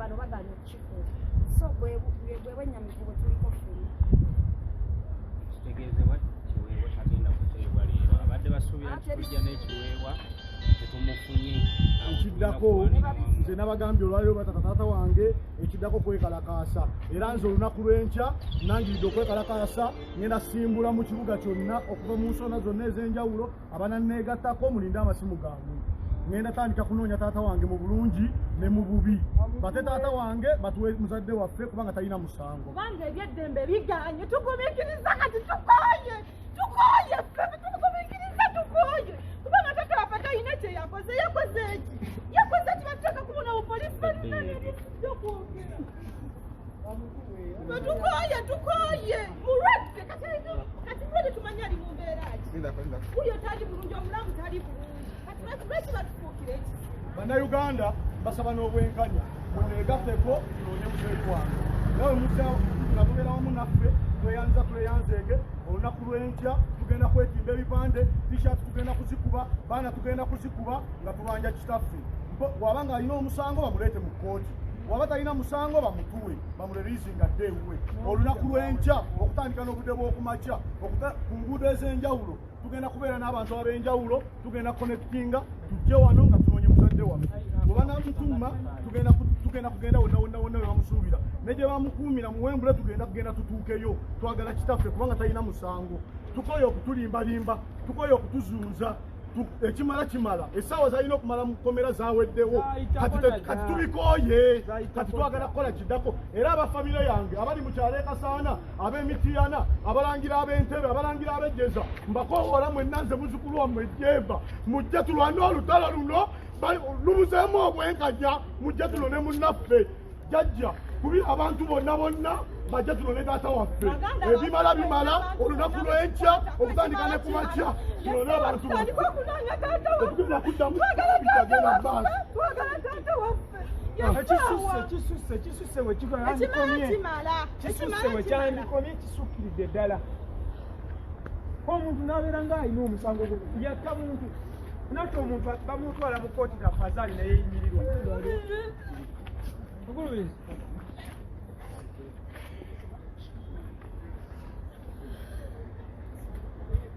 bano baganye okukikuba so bwebwenyamivugo tuliko ffenna kitegeezebwa kiweebwa tagenda kuteebwa leero abadde basuubira kikujja n'ekiweebwa tetumufunye ekiddako nze nabagambye olwaliro bataka taata wange ekiddako kwekalakaasa era nze olunaku lw'enkya nangiridde okwekalakaasa ngenda simbula mu kibuga kyonna okuva mu nsona zonna ez'enjawulo abananneegattako mulinde amasimu gaabwe ngenda tandika kunoonya taata wange mu bulungi ne mu bubi bate taata wange batuwe muzadde waffe kubanga talina musango kubanga ebyeddembe biganye tugumiikiriza kati tukooye ffe tugumiikiriza tukooye kubanga taata waffe talina kye yakoze yakoze eki bateka kubona bupoliisi balinanebyokwogerera tukooye mulwadde kati mulwadde tumanye ali mu mbeera ki uyo tali bulungi omulamu tali bulungi kati lwaki batufuukira eki bannayuganda basaba n'obwenkanya muneegatteko tunoonye muzeeyi wange nawe nga tubeera wamu naffe tweyanzeege olunaku lw'enkya tugenda kwetimba ebipande tishat tugenda kuzikuba baana tugenda kuzikuba nga tubanja kitaffe wabanga alina omusango bamuleete mu kkooti waba talina musango bamutuwe bamuleriizinga dde ewuwe olunaku lw'enkya okutandika n'obudde bw'okumakya ku nguudo ez'enjawulo tugenda kubeera n'abantu ab'enjawulo tugenda connectinga tujje wano nga tunonye muzadde waffe bwe banamutuma tugenda kugenda wonna we bamusuubira ne gye bamukuumira mu Wembule tugenda tutuukeyo twagala kitaffe kubanga talina musango tukoye okutulimbalimba tukoye okutuzuuza ekimala essaawa zalina okumala mu kkomera zaweddewo kati tubikooye kati twagala kukola kiddako era abafamire yange abali mu kyalo ekasaana ab'emitiyana abalangira ab'entebe abalangira ab'ejjeza mbakoowola mwenna nze muzzukulu wammwe ejjemba mujje tulwane olutalo luno lubuzeemu obwenkanya mujje tulone munnaffe jajja kubira abantu bonna bajja tulone taata waffe ebimala bimala olunaku lw'enkya okutandika ne ku makya tulone abantu okugenda kuddamu bitagenda mu maaso ekisusse we kyandikomye kisukkiridde ddala omuntu n'abeera ng'alina omusango yatta muntu nati omuntu bamutwala mu kooti nafazaali naye yeyimirirwa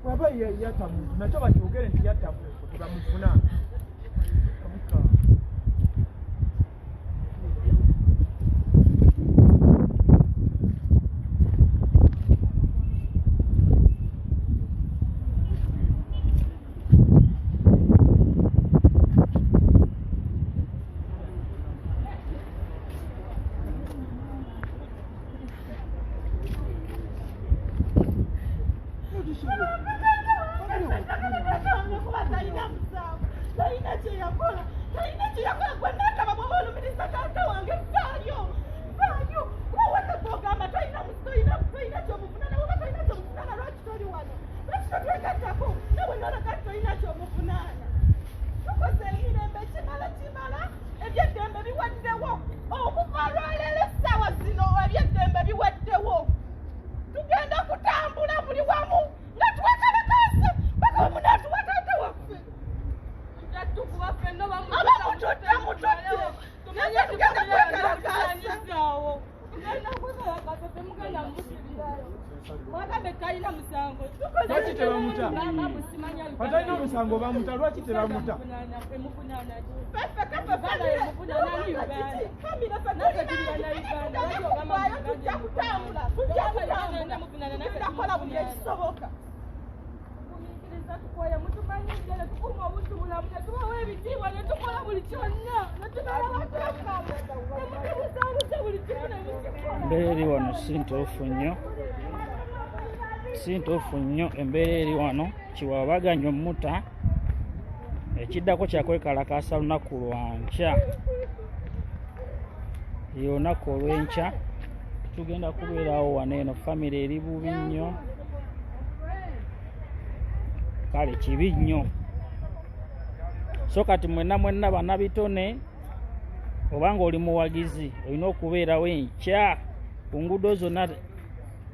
waba yatta muntu nakyo bakyogere nti yatta bamufuna batalina musango bamuta lwaki tebamuta embeera eri wano sintuufu nnyo embeera eri wano kiwabaganya omuta ekiddako kyakwekalakaasa lunaku lwankya olunaku olw'enkya tugenda kubeerawo wano eno famire eri bubi nnyo kale kibi nnyo so kati mwenna bannabitone obanga oli muwagizi olina okubeerawo enkya ku nguudo zonna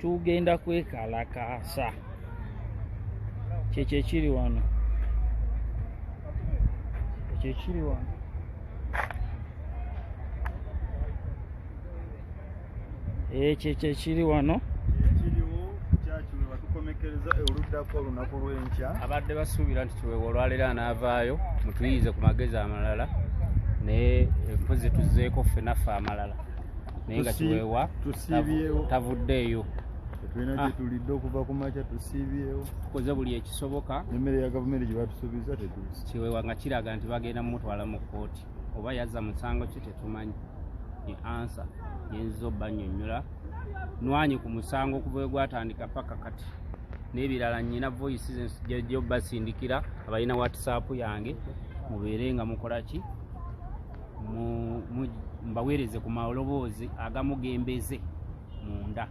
tugenda kwekalakaasa kyekyo ekiri wano ekyo kyekiri wano ekiriwo kyakiwewa tukomekereza oluddako olunaku lw'enkya abadde basuubira nti kiweewa olwaleero anaavaayo mutuyize ku magezi amalala naye mpozi tuzzeeko ffe naffe amalala naye nga kiweewa tusiibyewo tavuddeeyo tulina kye tulidde okuva ku makya tusiibyewo tukoze buli ekisoboka emmere ya gavumenti gye batusuubiza tetuusi kiweewa nga kiraga nti bagenda mumutwala mu kkooti oba yazza musango ki tetumanyi ye ansa yinza obbannyonnyola nwanyi ku musango okuva we gwatandika paka kati n'ebirala nnyina voices jjo basindikira abalina whatsapp yange mubeere nga mukola ki mbaweereze ku maloboozi agamugembeze munda